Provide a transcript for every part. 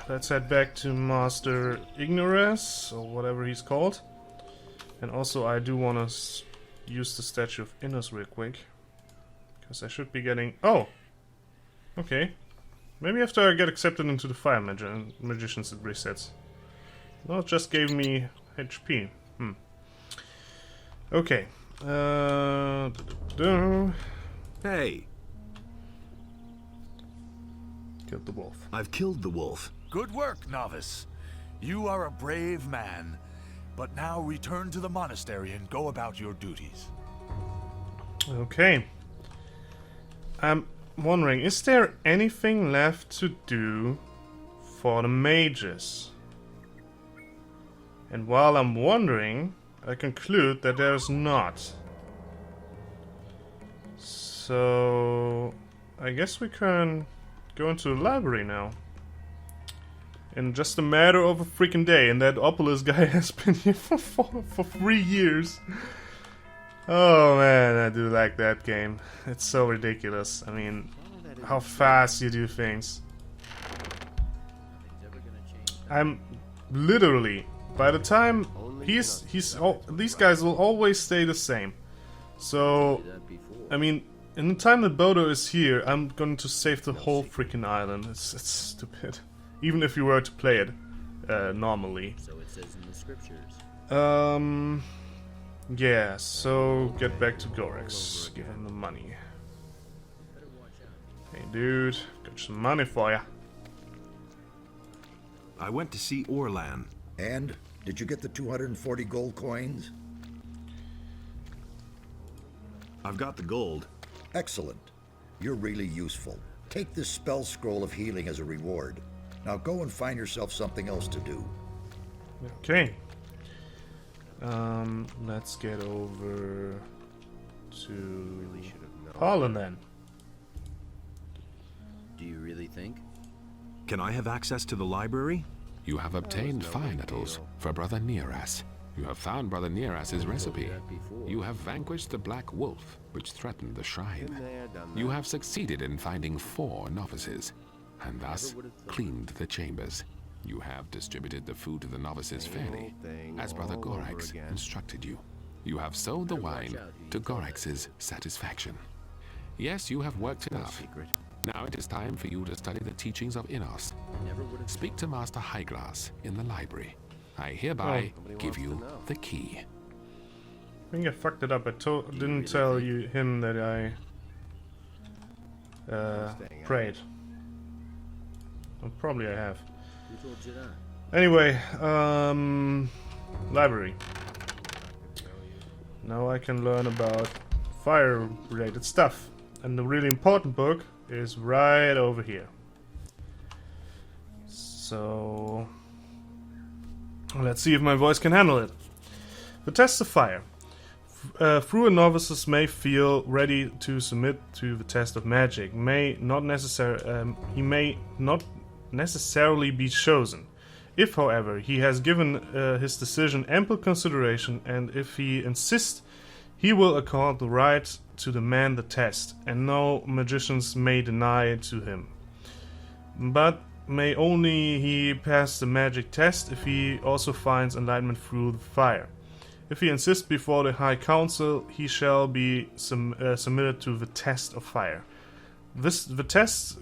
let's head back to Master Ignorance, or whatever he's called. And also I do want to use the Statue of Innos real quick. Because I should be getting... Oh! Okay. Maybe after I get accepted into the Fire Magicians it resets. No, it just gave me HP. Okay. Hey! Killed the wolf. I've killed the wolf. Good work, novice. You are a brave man. But now return to the monastery and go about your duties. Okay. I'm wondering, is there anything left to do for the mages? And while I'm wondering, I conclude that there's not. So I guess we can go into the library now. In just a matter of a freaking day, and that Opulus guy has been here for 3 years. Oh man, I do like that game. It's so ridiculous. I mean, how fast you do things. I'm literally, by the time these guys will always stay the same. So, I mean, in the time that Bodo is here, I'm going to save the whole freaking island. It's stupid. Even if you were to play it normally. So it says in the scriptures. Yeah, so get back to Gorex. Give him the money. Hey dude, got some money for ya. I went to see Orlan. And? Did you get the 240 gold coins? I've got the gold. Excellent. You're really useful. Take this spell scroll of healing as a reward. Now go and find yourself something else to do. Okay. Let's get over to Pollen then. Do you really think? Can I have access to the library? You have obtained fire nettles for Brother Neras. You have found Brother Neras' recipe. You have vanquished the Black Wolf, which threatened the shrine. You have succeeded in finding 4 novices, and thus cleaned the chambers. You have distributed the food to the novices fairly, as Brother Gorax instructed you. You have sold the wine to Gorax's satisfaction. Yes, you have worked enough. Now it is time for you to study the teachings of Innos. Speak to Master Highglass in the library. I hereby give you the key. I think I fucked it up. I didn't tell him that I prayed. Well, probably I have. Who told you that? Anyway, library. Now I can learn about fire-related stuff. And the really important book is right over here. So let's see if my voice can handle it. The test of fire. Through a novices may feel ready to submit to the test of magic. He may not necessarily be chosen. If, however, he has given his decision ample consideration, and if he insists, he will accord the right to demand the test, and no magicians may deny it to him. But may only he pass the magic test if he also finds enlightenment through the fire. If he insists before the High Council, he shall be submitted to the test of fire. The test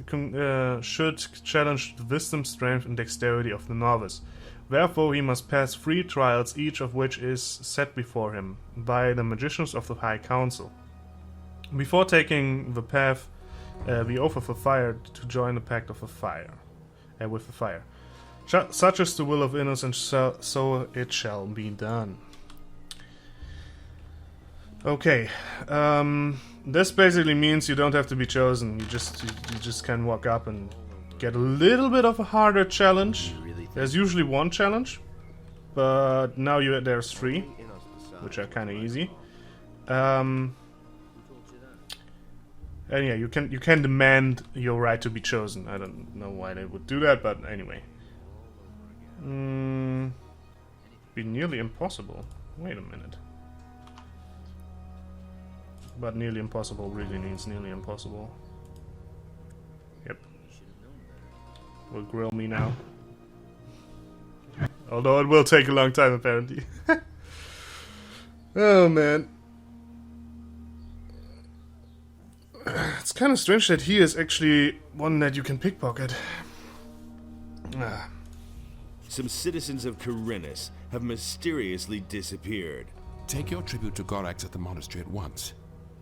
should challenge the wisdom, strength, and dexterity of the novice. Therefore, he must pass 3 trials, each of which is set before him by the magicians of the High Council. Before taking the path, the oath of the fire to join the pact of the fire, with the fire. Such is the will of Innos, and so it shall be done. Okay, this basically means you don't have to be chosen. You just can walk up and get a little bit of a harder challenge. There's usually 1 challenge, but now there's 3, which are kind of easy. And yeah, you can demand your right to be chosen. I don't know why they would do that, but anyway. Be nearly impossible. Wait a minute. But nearly impossible really means nearly impossible. Yep. Will grill me now. Although it will take a long time, apparently. Oh, man. It's kind of strange that he is actually one that you can pickpocket. Some citizens of Corinus have mysteriously disappeared. Take your tribute to Gorax at the monastery at once.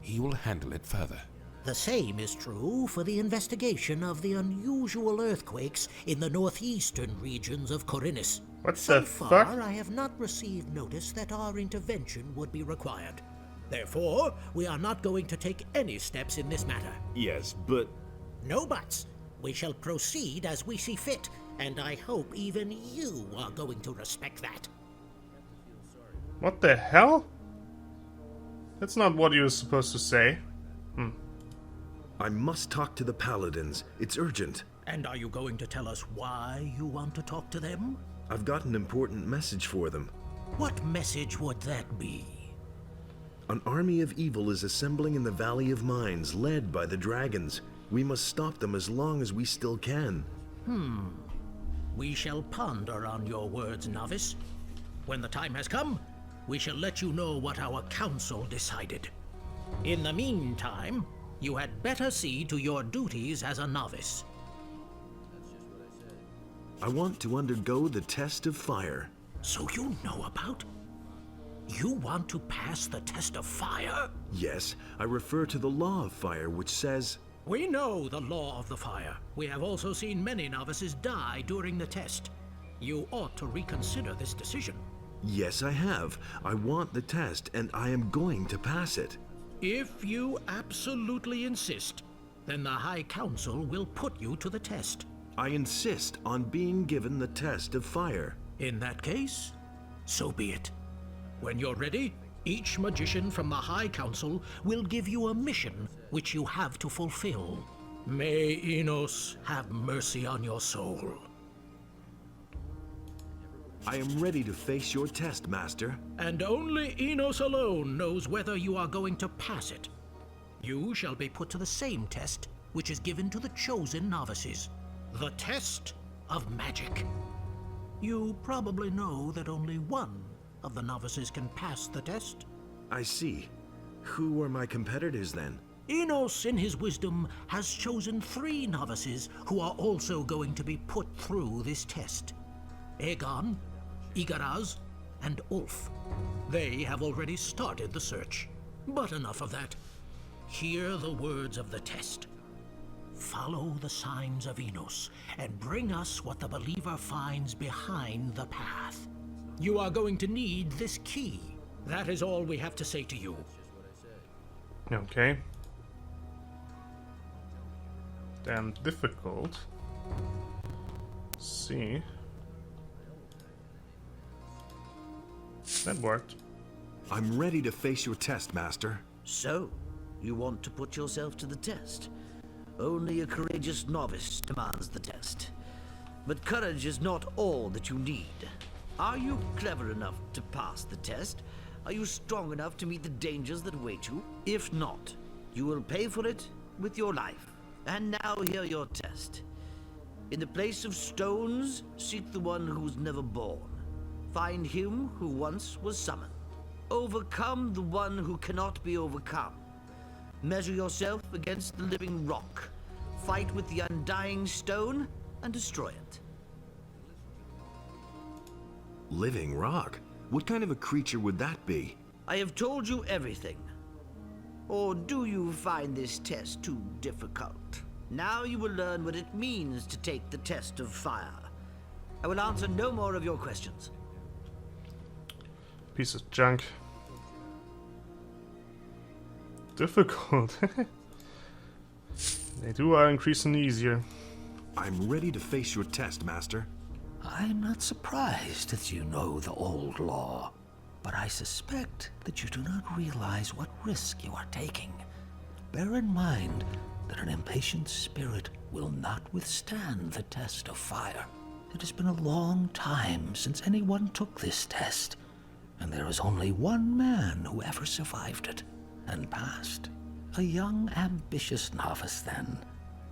He will handle it further. The same is true for the investigation of the unusual earthquakes in the northeastern regions of Corinus. What So the far, fuck? I have not received notice that our intervention would be required. Therefore, we are not going to take any steps in this matter. Yes, but No buts. We shall proceed as we see fit, and I hope even you are going to respect that. What the hell? That's not what you were supposed to say. I must talk to the paladins. It's urgent. And are you going to tell us why you want to talk to them? I've got an important message for them. What message would that be? An army of evil is assembling in the Valley of Mines, led by the dragons. We must stop them as long as we still can. We shall ponder on your words, novice. When the time has come, we shall let you know what our council decided. In the meantime, you had better see to your duties as a novice. I want to undergo the test of fire. So you know about? You want to pass the test of fire? Yes, I refer to the law of fire, which says... We know the law of the fire. We have also seen many novices die during the test. You ought to reconsider this decision. Yes, I have. I want the test, and I am going to pass it. If you absolutely insist, then the High Council will put you to the test. I insist on being given the test of fire. In that case, so be it. When you're ready, each magician from the High Council will give you a mission which you have to fulfill. May Enos have mercy on your soul. I am ready to face your test, Master. And only Enos alone knows whether you are going to pass it. You shall be put to the same test which is given to the chosen novices. The test of magic. You probably know that only one of the novices can pass the test. I see. Who are my competitors then? Enos, in his wisdom, has chosen 3 novices who are also going to be put through this test. Aegon, Igaraz, and Ulf. They have already started the search. But enough of that. Hear the words of the test. Follow the signs of Enos, and bring us what the believer finds behind the path. You are going to need this key. That is all we have to say to you. Okay. Damn difficult. Let's see. That worked. I'm ready to face your test, Master. So, you want to put yourself to the test? Only a courageous novice demands the test. But courage is not all that you need. Are you clever enough to pass the test? Are you strong enough to meet the dangers that await you? If not, you will pay for it with your life. And now hear your test. In the place of stones, seek the one who's never born. Find him who once was summoned. Overcome the one who cannot be overcome. Measure yourself against the living rock. Fight with the undying stone and destroy it. Living rock? What kind of a creature would that be? I have told you everything. Or do you find this test too difficult? Now you will learn what it means to take the test of fire. I will answer no more of your questions. Piece of junk. Difficult. They do are increasingly easier. I'm ready to face your test, Master. I'm not surprised that you know the old law, but I suspect that you do not realize what risk you are taking. Bear in mind that an impatient spirit will not withstand the test of fire. It has been a long time since anyone took this test, and there is only one man who ever survived it and passed. A young, ambitious novice, then.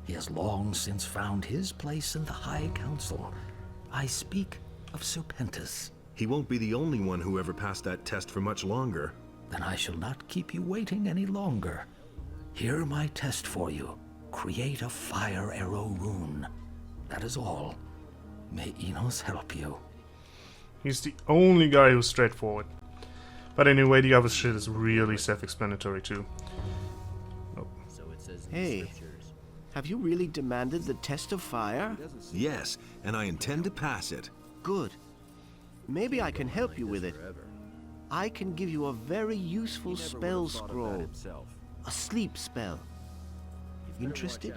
He has long since found his place in the High Council. I speak of Serpentis. He won't be the only one who ever passed that test for much longer. Then I shall not keep you waiting any longer. Hear my test for you. Create a fire arrow rune. That is all. May Enos help you. He's the only guy who's straightforward. But anyway, the other shit is really self-explanatory too. Oh. Hey, have you really demanded the test of fire? Yes, and I intend to pass it. Good. Maybe I can help you with it. I can give you a very useful spell scroll. A sleep spell. Interested?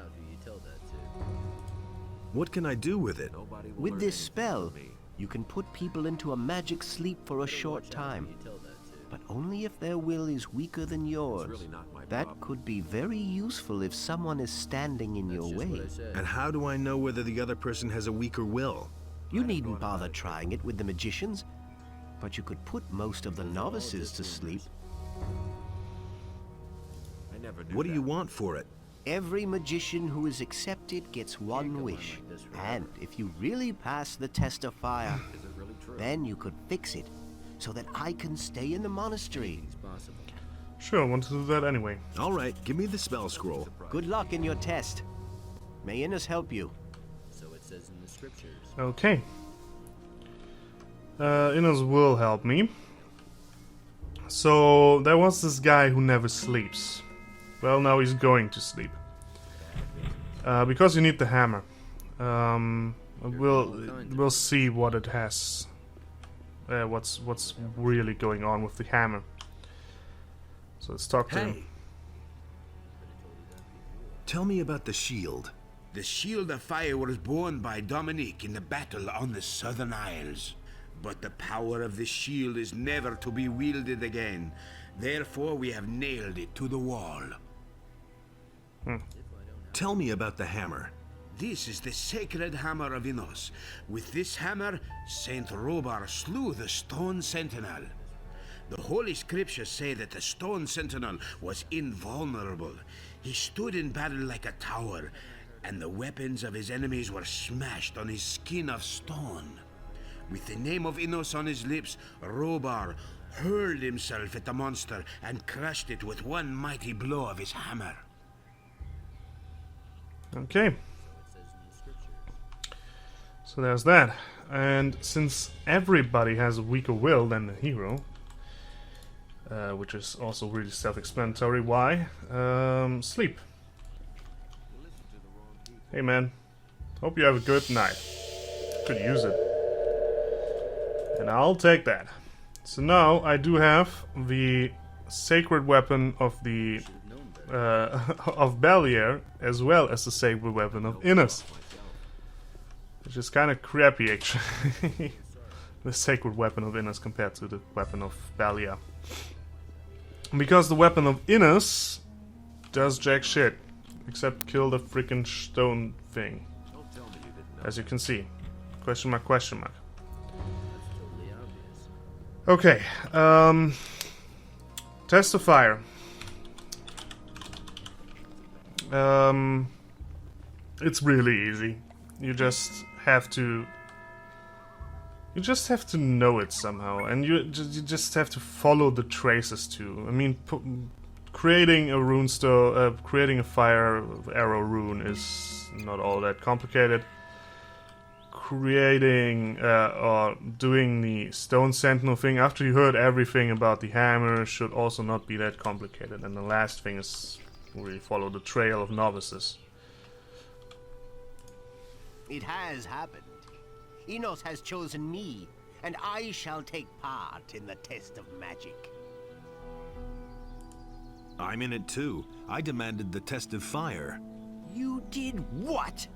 What can I do with it? With this spell, you can put people into a magic sleep for a short time. But only if their will is weaker than yours. That could be very useful if someone is standing in your way. And how do I know whether the other person has a weaker will? You needn't bother trying it with the magicians, but you could put most of the novices to sleep. What do you want for it? Every magician who is accepted gets one wish. And if you really pass the test of fire, then you could fix it so that I can stay in the monastery. Sure, I want to do that anyway. All right, give me the spell scroll. Good luck in your test. May Innes help you. So it says in the scriptures. Okay. Innes will help me. So, there was this guy who never sleeps. Well, now he's going to sleep. Because you need the hammer. We'll see what it has. What's really going on with the hammer. So let's talk to him. Tell me about the shield. The shield of fire was borne by Dominique in the battle on the Southern Isles. But the power of the shield is never to be wielded again. Therefore, we have nailed it to the wall. Tell me about the hammer. This is the sacred hammer of Innos. With this hammer, Saint Robar slew the stone sentinel. The Holy Scriptures say that the stone sentinel was invulnerable. He stood in battle like a tower, and the weapons of his enemies were smashed on his skin of stone. With the name of Innos on his lips, Robar hurled himself at the monster and crushed it with one mighty blow of his hammer. Okay. So there's that. And since everybody has a weaker will than the hero, which is also really self-explanatory, why? Sleep. Hey man, hope you have a good night. Could use it. And I'll take that. So now I do have the sacred weapon of the of Belier, as well as the sacred weapon of Innes. Which is kind of crappy, actually. The sacred weapon of Innes compared to the weapon of Belier. Because the weapon of Innes does jack shit. Except kill the freaking stone thing. As you can see. Question mark, question mark. Okay. Test of fire. It's really easy. You just have to know it somehow, and you just have to follow the traces too. I mean, creating a runestone, creating a fire arrow rune is not all that complicated. Creating or doing the stone sentinel thing after you heard everything about the hammer should also not be that complicated. And the last thing is really follow the trail of novices. It has happened. Enos has chosen me, and I shall take part in the test of magic. I'm in it too. I demanded the test of fire. You did what?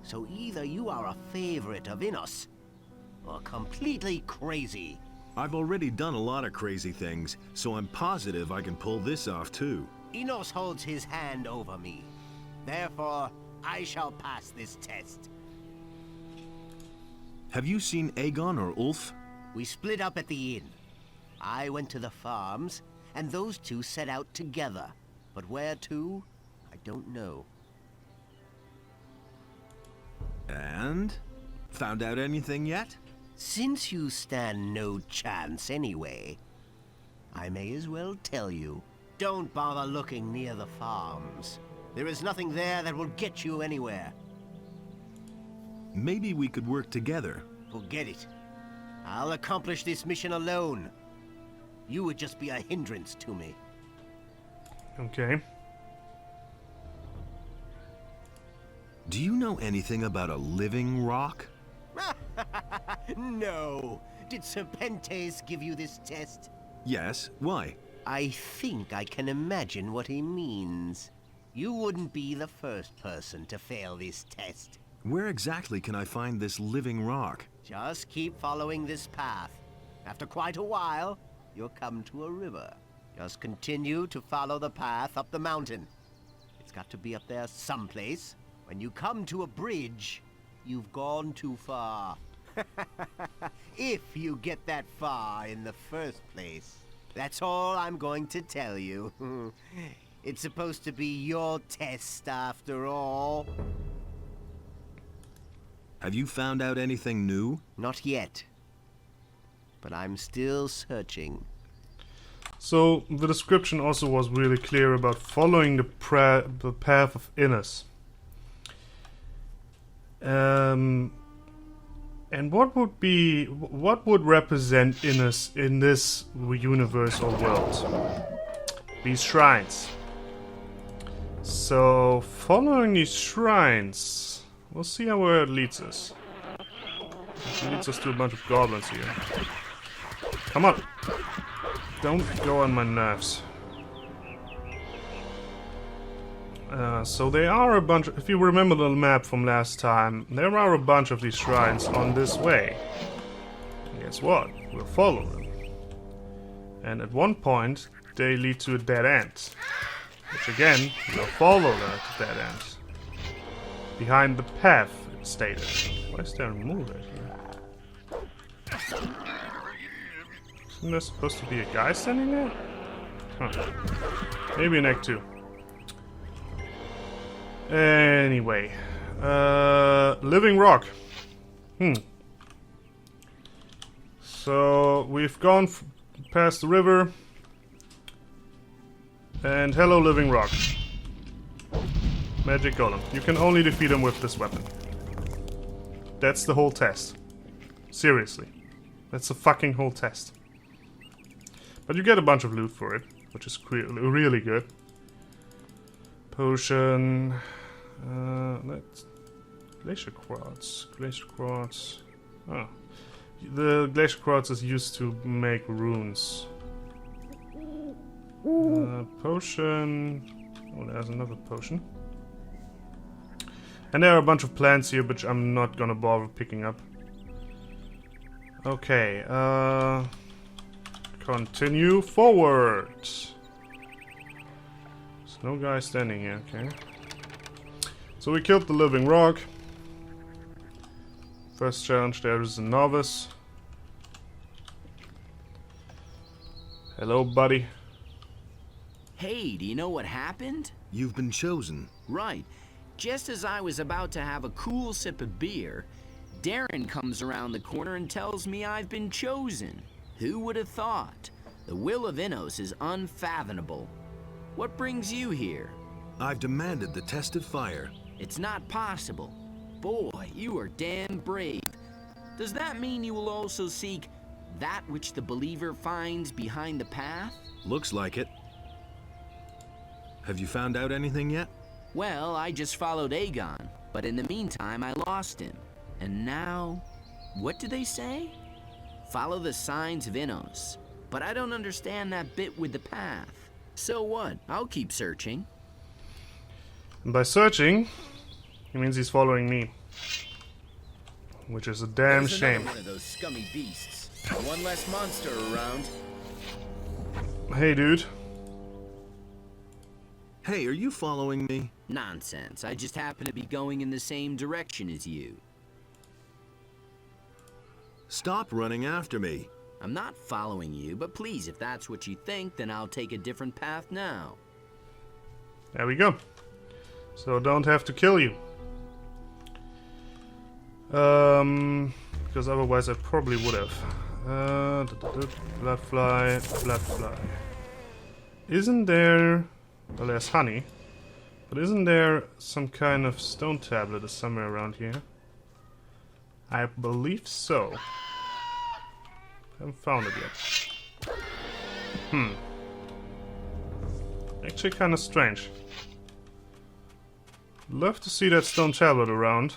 So either you are a favorite of Enos, or completely crazy. I've already done a lot of crazy things, so I'm positive I can pull this off too. Enos holds his hand over me. Therefore, I shall pass this test. Have you seen Aegon or Ulf? We split up at the inn. I went to the farms, and those two set out together. But where to, I don't know. And? Found out anything yet? Since you stand no chance anyway, I may as well tell you. Don't bother looking near the farms. There is nothing there that will get you anywhere. Maybe we could work together. Forget it. I'll accomplish this mission alone. You would just be a hindrance to me. Okay. Do you know anything about a living rock? No. Did Serpentes give you this test? Yes. Why? I think I can imagine what he means. You wouldn't be the first person to fail this test. Where exactly can I find this living rock? Just keep following this path. After quite a while, you'll come to a river. Just continue to follow the path up the mountain. It's got to be up there someplace. When you come to a bridge, you've gone too far. If you get that far in the first place. That's all I'm going to tell you. It's supposed to be your test after all. Have you found out anything new? Not yet. But I'm still searching. So the description also was really clear about following the path of Innes. And what would represent Innes in this universe or world? These shrines. So following these shrines, we'll see where it leads us. It leads us to a bunch of goblins here. Come on! Don't go on my nerves. So there are a bunch, if you remember the map from last time, there are a bunch of these shrines on this way. And guess what? We'll follow them. And at one point, they lead to a dead end. Which again, we'll follow that dead end. Behind the path, it's stated. Why is there a move right here? Isn't there supposed to be a guy standing there? Huh. Maybe in Act 2. Anyway. Living rock. So, we've gone past the river. And hello, living rock. Magic golem. You can only defeat him with this weapon. That's the whole test. Seriously. That's the fucking whole test. But you get a bunch of loot for it, which is really good. Potion. Let's glacier quartz. Glacier quartz. Oh, the glacier quartz is used to make runes. Potion. Oh, there's another potion. And there are a bunch of plants here, which I'm not gonna bother picking up. Okay. Continue forward. There's no guy standing here, okay. So we killed the living rock. First challenge, there is a novice. Hello, buddy. Hey, do you know what happened? You've been chosen. Right. Just as I was about to have a cool sip of beer, Darren comes around the corner and tells me I've been chosen. Who would have thought? The will of Innos is unfathomable. What brings you here? I've demanded the test of fire. It's not possible. Boy, you are damn brave. Does that mean you will also seek that which the believer finds behind the path? Looks like it. Have you found out anything yet? Well, I just followed Aegon, but in the meantime I lost him. And now, what do they say? Follow the signs of Innos. But I don't understand that bit with the path. So what? I'll keep searching. And by searching, he means he's following me. Which is a damn There's shame. One of those scummy beasts. One less monster around. Hey, dude. Hey, are you following me? Nonsense. I just happen to be going in the same direction as you. Stop running after me. I'm not following you, but please, if that's what you think, then I'll take a different path now. There we go. So don't have to kill you. Because because otherwise I probably would have. Blood fly, blood fly. Isn't there... Well, there's honey. But isn't there some kind of stone tablet or somewhere around here? I believe so. Haven't found it yet. Actually kind of strange. Love to see that stone tablet around.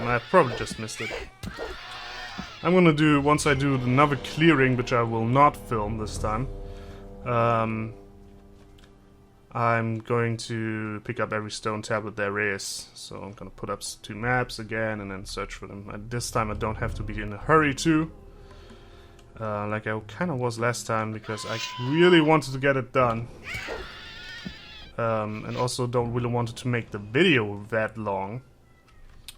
I probably just missed it. I'm gonna do, once I do another clearing, which I will not film this time, I'm going to pick up every stone tablet there is. So I'm gonna put up 2 maps again and then search for them. This time I don't have to be in a hurry too. Like I kind of was last time, because I really wanted to get it done. And also don't really want to make the video that long.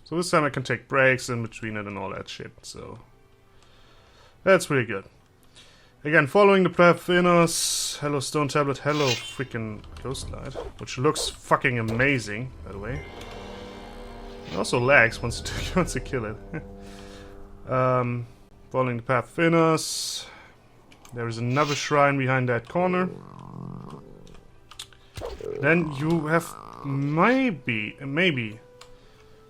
So this time I can take breaks in between it and all that shit, so... That's really good. Again, following the path of Therieos. Hello stone tablet, hello freaking ghost light. Which looks fucking amazing, by the way. It also lags once you kill it. Following the path of Therieos. There is another shrine behind that corner. Then you have maybe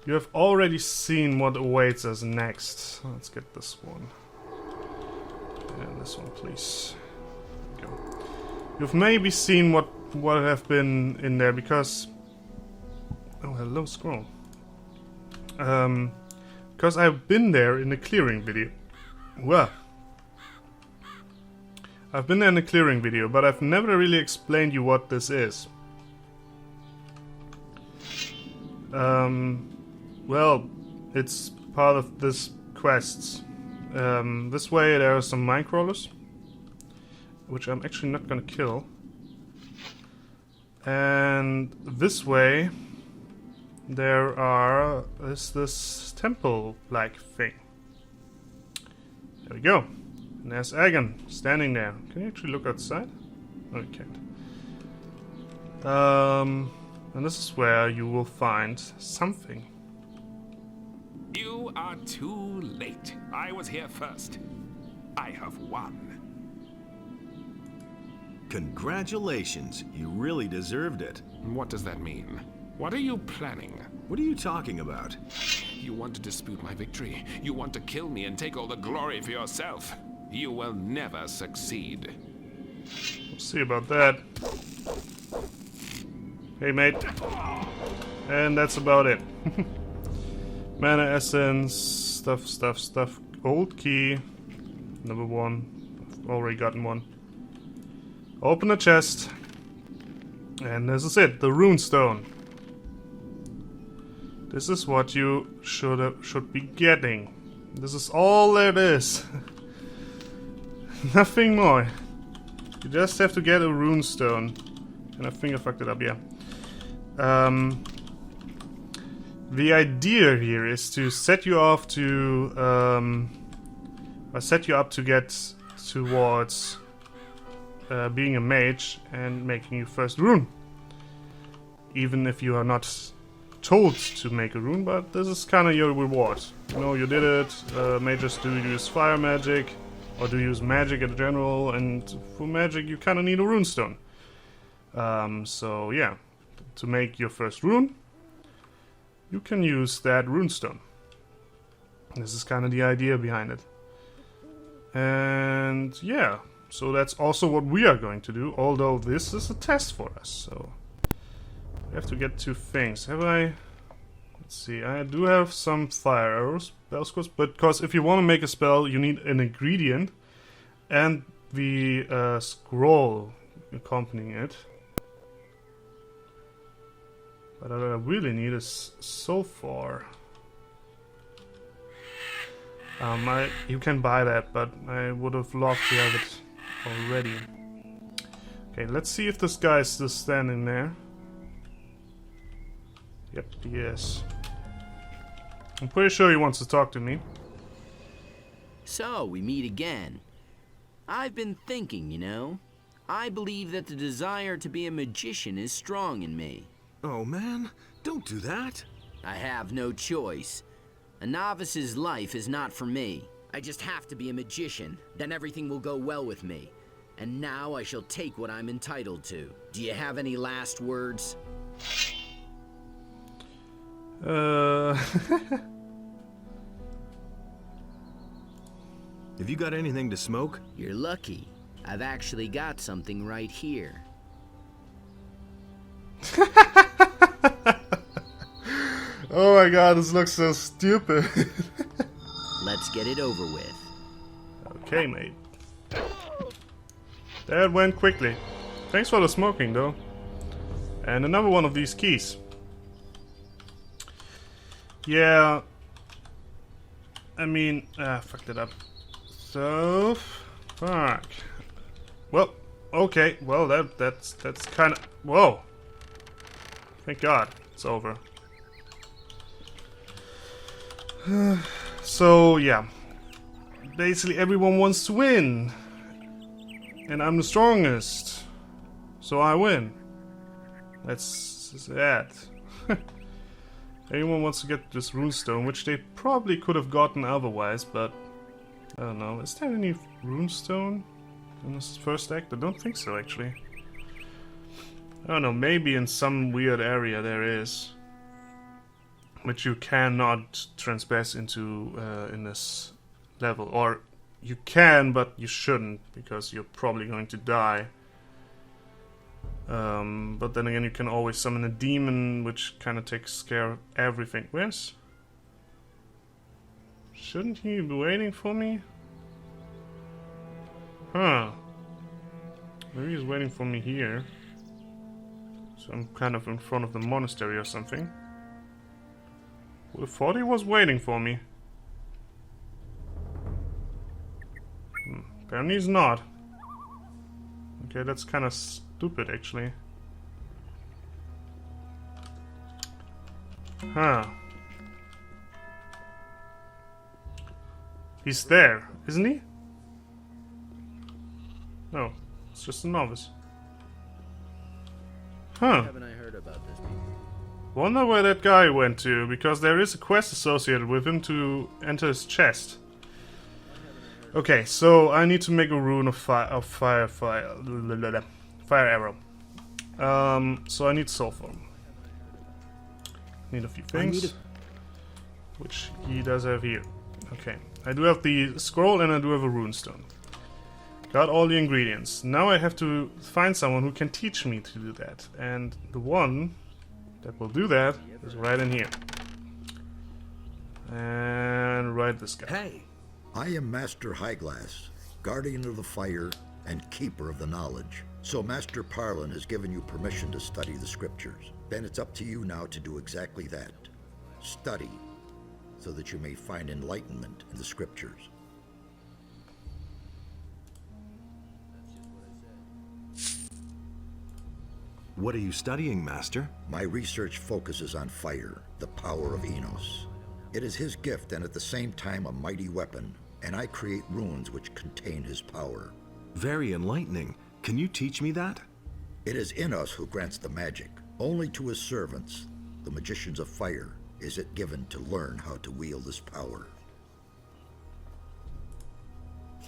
you have already seen what awaits us next. Let's get this one. And this one, please. Go. You've maybe seen what have been in there, because... Oh, hello, scroll. Because I've been there in the clearing video. Well, I've been there in the clearing video, but I've never really explained you what this is. Well, it's part of this quest. This way there are some mine crawlers, which I'm actually not gonna kill. And this way there is this temple-like thing. There we go. And there's Agon standing there. Can you actually look outside? No, you can't. And this is where you will find something. You are too late. I was here first. I have won. Congratulations. You really deserved it. What does that mean? What are you planning? What are you talking about? You want to dispute my victory. You want to kill me and take all the glory for yourself. You will never succeed. We'll see about that. Hey, mate. And that's about it. Mana essence, stuff. Old key. Number 1. I've already gotten one. Open a chest. And this is it, the rune stone. This is what you should be getting. This is all it is. Nothing more. You just have to get a rune stone. And I think I fucked it up, yeah. The idea here is to set you off to set you up to get towards being a mage and making your first rune. Even if you are not told to make a rune, but this is kind of your reward. You know, you did it. Mages do use fire magic, or do use magic in general, and for magic you kind of need a rune stone. So yeah, to make your first rune, you can use that runestone. This is kind of the idea behind it. And yeah, so that's also what we are going to do, although this is a test for us, so we have to get 2 things. Have I... Let's see, I do have some fire arrows, spell scrolls, but because if you want to make a spell, you need an ingredient and the scroll accompanying it. But what I really need is sulfur. You can buy that, but I would have loved to have it already. Okay, let's see if this guy is still standing there. Yep, he is. I'm pretty sure he wants to talk to me. So, we meet again. I've been thinking, you know. I believe that the desire to be a magician is strong in me. Oh man, don't do that. I have no choice. A novice's life is not for me. I just have to be a magician, then everything will go well with me. And now I shall take what I'm entitled to. Do you have any last words? Have you got anything to smoke? You're lucky. I've actually got something right here. Oh my god, this looks so stupid. Let's get it over with. Okay, mate. That went quickly. Thanks for the smoking, though. And another one of these keys. Yeah. I mean, fucked it up. So, fuck. Well, okay. Well, that's kind of. Whoa. Thank God, it's over. So yeah, basically everyone wants to win, and I'm the strongest, so I win. That's that. Everyone wants to get this runestone, which they probably could have gotten otherwise, but I don't know. Is there any runestone in this first act? I don't think so, actually. I don't know. Maybe in some weird area there is. Which you cannot transgress into in this level. Or you can, but you shouldn't, because you're probably going to die. But then again, you can always summon a demon, which kind of takes care of everything. Where's... Shouldn't he be waiting for me? Huh. Maybe he's waiting for me here. So I'm kind of in front of the monastery or something. Would have thought he was waiting for me. Apparently he's not. Okay, that's kind of stupid, actually. Huh. He's there, isn't he? No, it's just a novice. Huh. Haven't I heard about this before? Wonder where that guy went to, because there is a quest associated with him to enter his chest. Okay, so I need to make a rune of fire arrow. So I need sulfur. Need a few things, which he does have here. Okay, I do have the scroll and I do have a runestone. Got all the ingredients. Now I have to find someone who can teach me to do that, and the one that will do that is right in here. And right this guy. Hey! I am Master Highglass, guardian of the fire and keeper of the knowledge. So Master Parlin has given you permission to study the scriptures. Then it's up to you now to do exactly that. Study, so that you may find enlightenment in the scriptures. What are you studying, Master? My research focuses on fire, the power of Enos. It is his gift and at the same time a mighty weapon, and I create runes which contain his power. Very enlightening. Can you teach me that? It is Enos who grants the magic. Only to his servants, the magicians of fire, is it given to learn how to wield this power.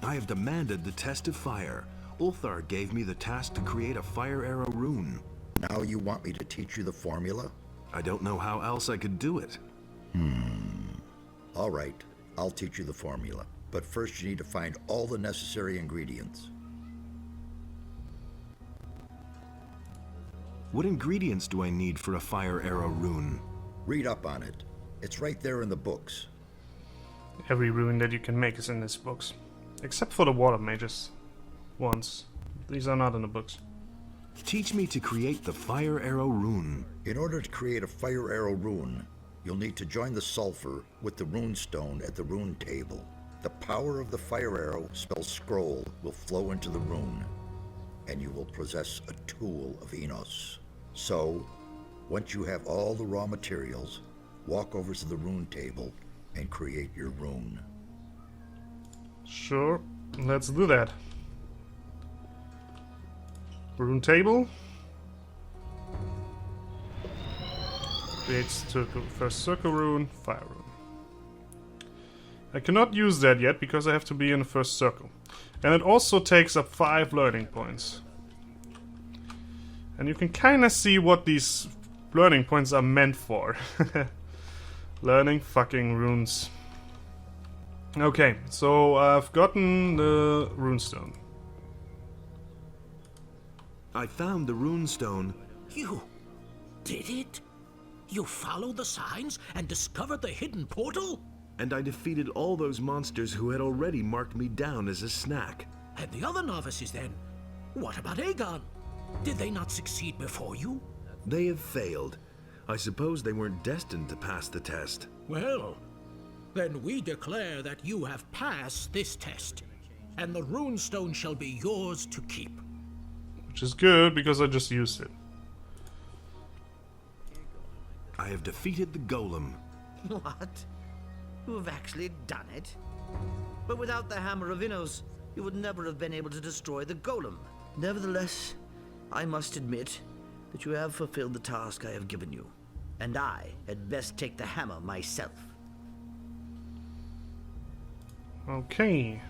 I have demanded the test of fire. Ulthar gave me the task to create a fire arrow rune. Now you want me to teach you the formula? I don't know how else I could do it. All right, I'll teach you the formula. But first you need to find all the necessary ingredients. What ingredients do I need for a fire arrow rune? Read up on it. It's right there in the books. Every rune that you can make is in these books. Except for the water mages ones. These are not in the books. Teach me to create the fire arrow rune. In order to create a fire arrow rune, you'll need to join the sulfur with the rune stone at the rune table. The power of the fire arrow spelled scroll will flow into the rune, and you will possess a tool of Enos. So, once you have all the raw materials, walk over to the rune table and create your rune. Sure, let's do that. Rune table. Creates first circle rune, fire rune. I cannot use that yet because I have to be in the first circle. And it also takes up 5 learning points. And you can kinda see what these learning points are meant for. Learning fucking runes. Okay, so I've gotten the runestone. I found the runestone. You did it? You followed the signs and discovered the hidden portal? And I defeated all those monsters who had already marked me down as a snack. And the other novices then? What about Aegon? Did they not succeed before you? They have failed. I suppose they weren't destined to pass the test. Well, then we declare that you have passed this test, and the runestone shall be yours to keep. Which is good because I just used it. I have defeated the golem. What? You have actually done it? But without the Hammer of Innos, you would never have been able to destroy the golem. Nevertheless, I must admit that you have fulfilled the task I have given you, and I had best take the hammer myself. Okay.